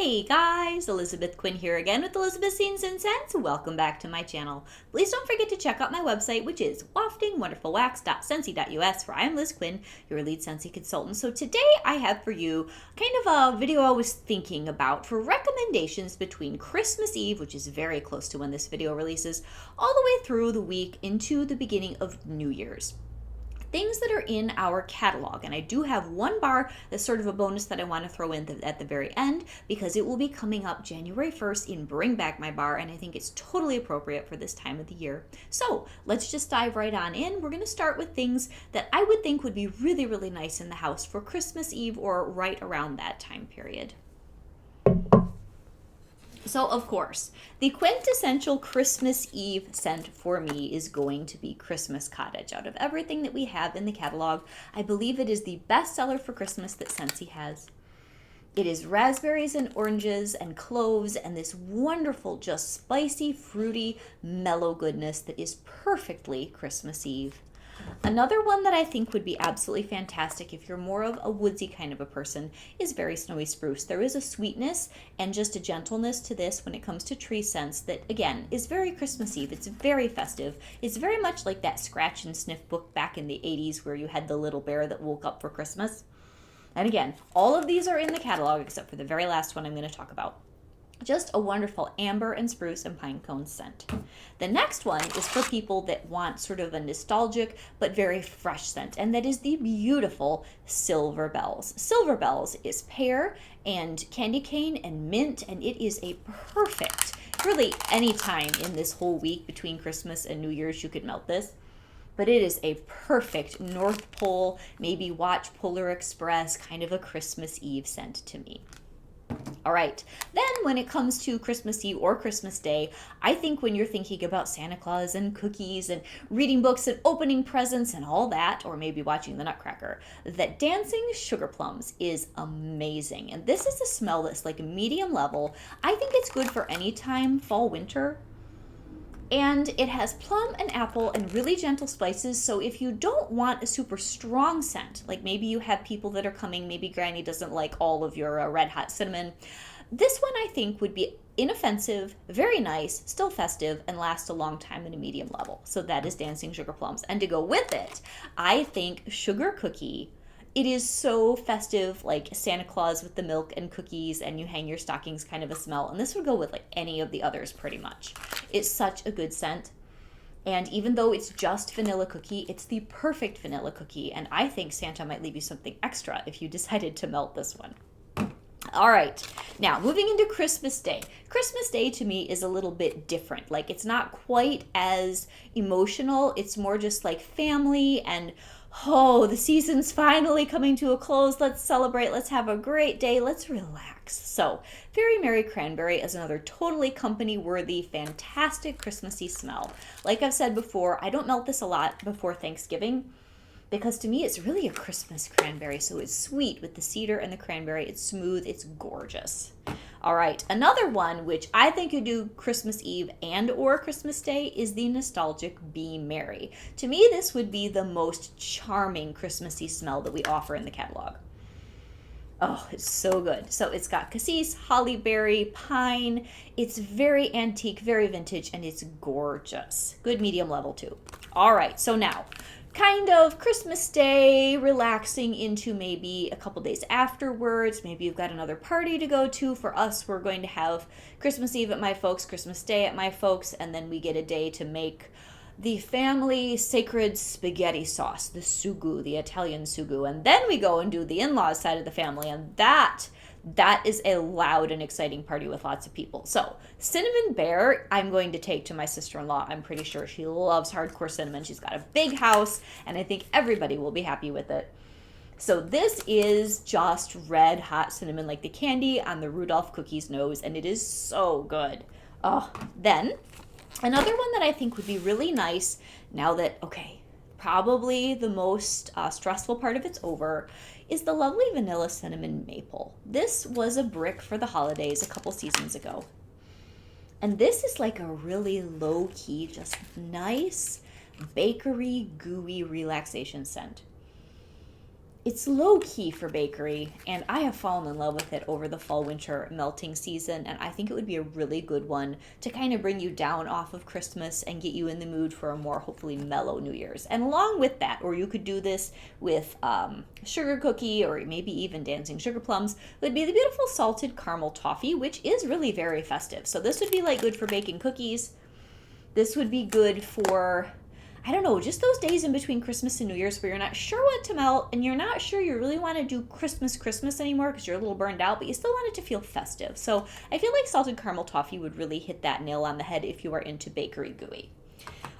Hey guys, Elizabeth Quinn here again with Elizabeth's Scenes and Scents. Welcome back to my channel. Please don't forget to check out my website, which is waftingwonderfulwax.scentsy.us, where I am Liz Quinn, your lead Scentsy consultant. So today I have for you kind of a video I was thinking about for recommendations between Christmas Eve, which is very close to when this video releases, all the way through the week into the beginning of New Year's. Things that are in our catalog, and I do have one bar that's sort of a bonus that I want to throw in at the very end because it will be coming up January 1st in Bring Back My Bar, and I think it's totally appropriate for this time of the year. So let's just dive right on in. We're going to start with things that I would think would be really, really nice in the house for Christmas Eve or right around that time period. So, of course, the quintessential Christmas Eve scent for me is going to be Christmas Cottage. Out of everything that we have in the catalog, I believe it is the best seller for Christmas that Scentsy has. It is raspberries and oranges and cloves and this wonderful, just spicy, fruity, mellow goodness that is perfectly Christmas Eve. Another one that I think would be absolutely fantastic if you're more of a woodsy kind of a person is Very Snowy Spruce. There is a sweetness and just a gentleness to this when it comes to tree scents that, again, is very Christmas Eve. It's very festive. It's very much like that scratch and sniff book back in the 80s where you had the little bear that woke up for Christmas. And again, all of these are in the catalog except for the very last one I'm going to talk about. Just a wonderful amber and spruce and pine cone scent. The next one is for people that want sort of a nostalgic but very fresh scent, and that is the beautiful Silver Bells. Silver Bells is pear and candy cane and mint, and it is a perfect, really any time in this whole week between Christmas and New Year's you could melt this. But it is a perfect North Pole, maybe watch Polar Express, kind of a Christmas Eve scent to me. All right, then when it comes to Christmas Eve or Christmas Day, I think when you're thinking about Santa Claus and cookies and reading books and opening presents and all that, or maybe watching the Nutcracker, that dancing sugar plums is amazing. And this is a smell that's like a medium level. I think it's good for any time, fall, winter. And it has plum and apple and really gentle spices, so if you don't want a super strong scent, like maybe you have people that are coming, maybe Granny doesn't like all of your red hot cinnamon, this one I think would be inoffensive, very nice, still festive, and last a long time at a medium level. So that is Dancing Sugar Plums. And to go with it, I think Sugar Cookie. It is so festive, like Santa Claus with the milk and cookies, and you hang your stockings kind of a smell. And this would go with like any of the others pretty much. It's such a good scent. And even though it's just vanilla cookie, it's the perfect vanilla cookie. And I think Santa might leave you something extra if you decided to melt this one. All right, now moving into Christmas Day. Christmas Day to me is a little bit different. Like it's not quite as emotional. It's more just like family and oh, the season's finally coming to a close. Let's celebrate. Let's have a great day. Let's relax. So, Very Merry Cranberry is another totally company-worthy, fantastic Christmassy smell. Like I've said before, I don't melt this a lot before Thanksgiving because to me it's really a Christmas cranberry. So it's sweet with the cedar and the cranberry. It's smooth. It's gorgeous. All right, another one which I think you do Christmas Eve and or Christmas Day is the nostalgic Be Merry. To me, this would be the most charming Christmassy smell that we offer in the catalog. Oh, it's so good. So it's got cassis, holly berry, pine. It's very antique, very vintage, and it's gorgeous. Good medium level too. All right, so now kind of Christmas Day, relaxing into maybe a couple days afterwards. Maybe you've got another party to go to. For us, we're going to have Christmas Eve at my folks', Christmas Day at my folks', and then we get a day to make the family sacred spaghetti sauce, the sugu, the Italian sugu. And then we go and do the in-laws side of the family, and that is a loud and exciting party with lots of people. So Cinnamon Bear, I'm going to take to my sister-in-law. I'm pretty sure she loves hardcore cinnamon. She's got a big house, and I think everybody will be happy with it. So this is just red hot cinnamon, like the candy on the Rudolph Cookie's nose, and it is so good. Oh, then another one that I think would be really nice now that, okay, probably the most stressful part of it's over, is the lovely vanilla cinnamon maple. This was a brick for the holidays a couple seasons ago. And this is like a really low-key, just nice, bakery, gooey relaxation scent. It's low key for bakery, and I have fallen in love with it over the fall winter melting season, and I think it would be a really good one to kind of bring you down off of Christmas and get you in the mood for a more hopefully mellow New Year's. And along with that, or you could do this with sugar cookie or maybe even dancing sugar plums, would be the beautiful salted caramel toffee, which is really very festive. So this would be like good for baking cookies. This would be good for, I don't know, just those days in between Christmas and New Year's where you're not sure what to melt and you're not sure you really want to do Christmas anymore because you're a little burned out, but you still want it to feel festive. So I feel like salted caramel toffee would really hit that nail on the head if you are into bakery gooey.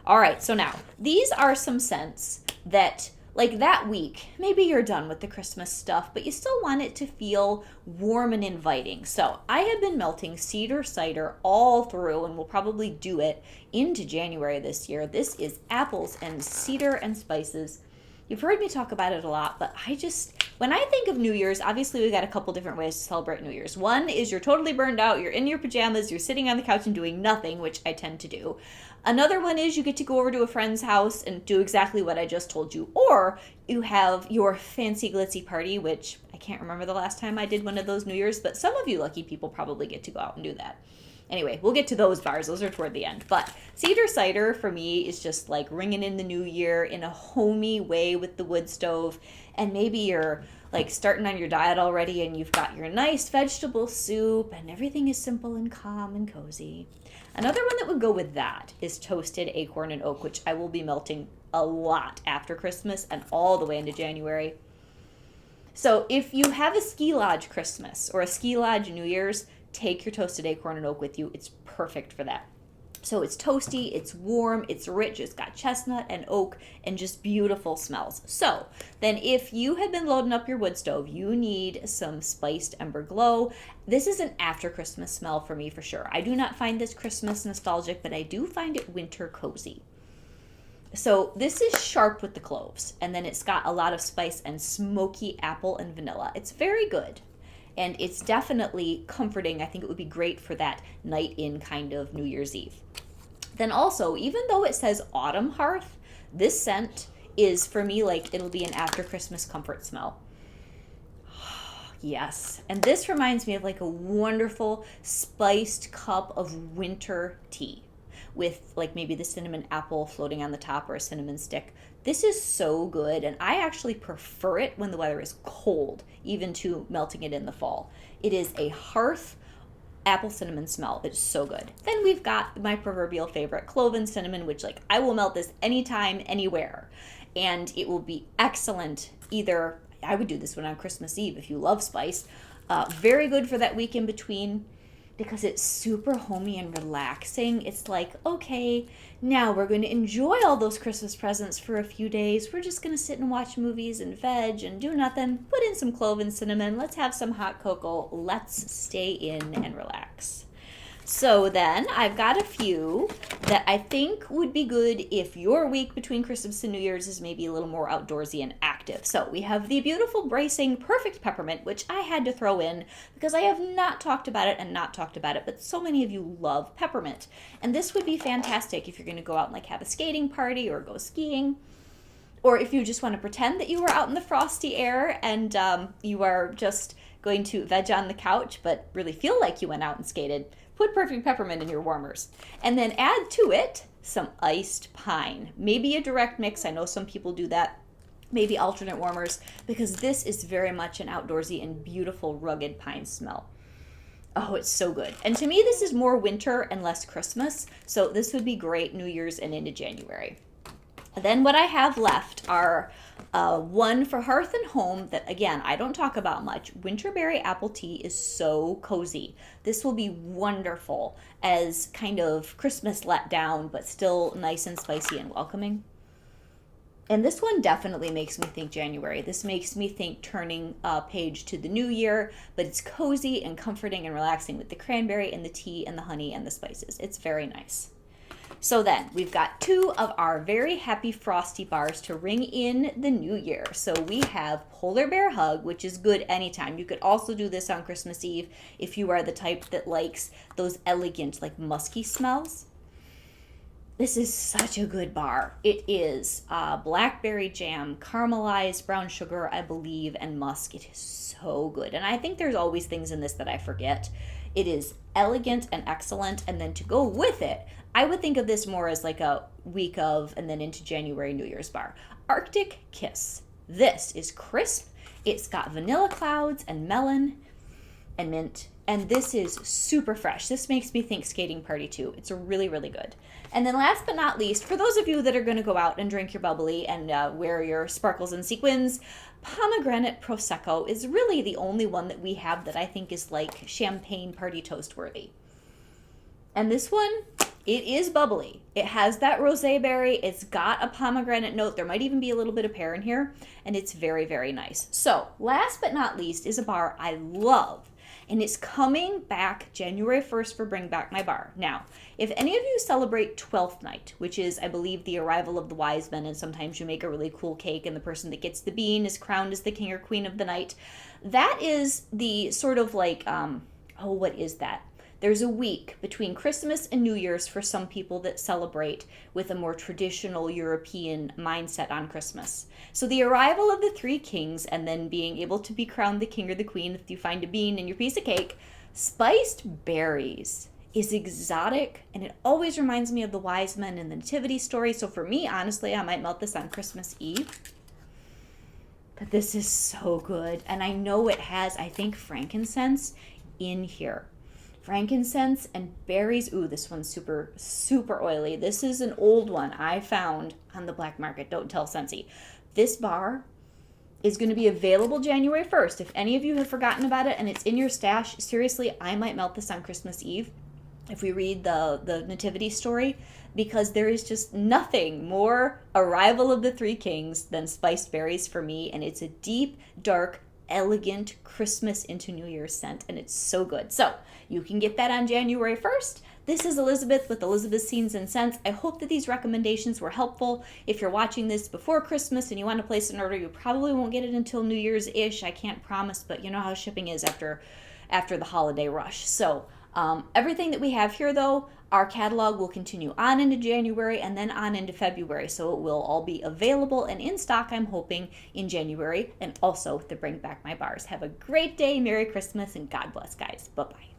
All right, so now these are some scents that, like that week, maybe you're done with the Christmas stuff, but you still want it to feel warm and inviting. So I have been melting cedar cider all through, and we'll probably do it into January this year. This is apples and cedar and spices. You've heard me talk about it a lot, but when I think of New Year's, obviously we've got a couple different ways to celebrate New Year's. One is you're totally burned out, you're in your pajamas, you're sitting on the couch and doing nothing, which I tend to do. Another one is you get to go over to a friend's house and do exactly what I just told you. Or you have your fancy glitzy party, which I can't remember the last time I did one of those New Year's, but some of you lucky people probably get to go out and do that. Anyway, we'll get to those bars. Those are toward the end. But cedar cider for me is just like ringing in the new year in a homey way with the wood stove. And maybe you're like starting on your diet already and you've got your nice vegetable soup and everything is simple and calm and cozy. Another one that would go with that is toasted acorn and oak, which I will be melting a lot after Christmas and all the way into January. So if you have a ski lodge Christmas or a ski lodge New Year's, take your toasted acorn and oak with you. It's perfect for that. So it's toasty, it's warm, it's rich, it's got chestnut and oak and just beautiful smells. So then if you have been loading up your wood stove, you need some spiced ember glow. This is an after Christmas smell for me for sure. I do not find this Christmas nostalgic, but I do find it winter cozy. So this is sharp with the cloves, and then it's got a lot of spice and smoky apple and vanilla. It's very good. And it's definitely comforting. I think it would be great for that night in kind of New Year's Eve. Then also, even though it says autumn hearth, this scent is for me like it'll be an after Christmas comfort smell. Yes. And this reminds me of like a wonderful spiced cup of winter tea with like maybe the cinnamon apple floating on the top or a cinnamon stick. This is so good, and I actually prefer it when the weather is cold, even to melting it in the fall. It is a hearth apple cinnamon smell. It's so good. Then we've got my proverbial favorite, clove and cinnamon, which like I will melt this anytime, anywhere, and it will be excellent. Either I would do this one on Christmas Eve if you love spice. Very good for that week in between, because it's super homey and relaxing. It's like, okay, now we're going to enjoy all those Christmas presents for a few days. We're just going to sit and watch movies and veg and do nothing. Put in some clove and cinnamon. Let's have some hot cocoa. Let's stay in and relax. So then I've got a few that I think would be good if your week between Christmas and New Year's is maybe a little more outdoorsy and active. So we have the beautiful bracing perfect peppermint, which I had to throw in because I have not talked about it, but so many of you love peppermint. And this would be fantastic if you're going to go out and like have a skating party or go skiing. Or if you just want to pretend that you were out in the frosty air and you are just going to veg on the couch, but really feel like you went out and skated. Put perfect peppermint in your warmers. And then add to it some iced pine. Maybe a direct mix. I know some people do that. Maybe alternate warmers, because this is very much an outdoorsy and beautiful rugged pine smell. Oh, it's so good. And to me, this is more winter and less Christmas. So this would be great New Year's and into January. Then what I have left are one for hearth and home that, again, I don't talk about much. Winterberry apple tea is so cozy. This will be wonderful as kind of Christmas let down, but still nice and spicy and welcoming. And this one definitely makes me think January. This makes me think turning a page to the new year, but it's cozy and comforting and relaxing with the cranberry and the tea and the honey and the spices. It's very nice. So then we've got two of our very happy frosty bars to ring in the new year. So we have Polar Bear Hug, which is good anytime. You could also do this on Christmas Eve if you are the type that likes those elegant, like musky smells. This is such a good bar. It is blackberry jam, caramelized brown sugar, I believe, and musk. It is so good. And I think there's always things in this that I forget. It is elegant and excellent. And then to go with it, I would think of this more as like a week of and then into January New Year's bar. Arctic Kiss. This is crisp. It's got vanilla clouds and melon and mint. And this is super fresh. This makes me think skating party too. It's really, really good. And then last but not least, for those of you that are going to go out and drink your bubbly and wear your sparkles and sequins, pomegranate prosecco is really the only one that we have that I think is like champagne party toast worthy. And this one, it is bubbly. It has that rosé berry. It's got a pomegranate note. There might even be a little bit of pear in here. And it's very, very nice. So last but not least is a bar I love. And it's coming back January 1st for Bring Back My Bar. Now, if any of you celebrate Twelfth Night, which is, I believe, the arrival of the wise men, and sometimes you make a really cool cake and the person that gets the bean is crowned as the king or queen of the night, that is the sort of like, what is that? There's a week between Christmas and New Year's for some people that celebrate with a more traditional European mindset on Christmas. So the arrival of the three kings and then being able to be crowned the king or the queen if you find a bean in your piece of cake, spiced berries is exotic, and it always reminds me of the wise men in the nativity story. So for me, honestly, I might melt this on Christmas Eve. But this is so good. And I know it has, I think, frankincense in here. Frankincense and berries. Ooh, this one's super, super oily. This is an old one I found on the black market. Don't tell Scentsy. This bar is going to be available January 1st. If any of you have forgotten about it and it's in your stash, seriously, I might melt this on Christmas Eve if we read the nativity story, because there is just nothing more arrival of the three kings than spiced berries for me. And it's a deep, dark, elegant Christmas into New Year's scent, and it's so good. So you can get that on January 1st. This is Elizabeth with Elizabeth's Scenes and Scents. I hope that these recommendations were helpful. If you're watching this before Christmas and you want to place an order, you probably won't get it until New Year's-ish. I can't promise, but you know how shipping is after the holiday rush. So everything that we have here, though, our catalog will continue on into January and then on into February. So it will all be available and in stock, I'm hoping, in January, and also to Bring Back My Bars. Have a great day, Merry Christmas, and God bless, guys. Bye-bye.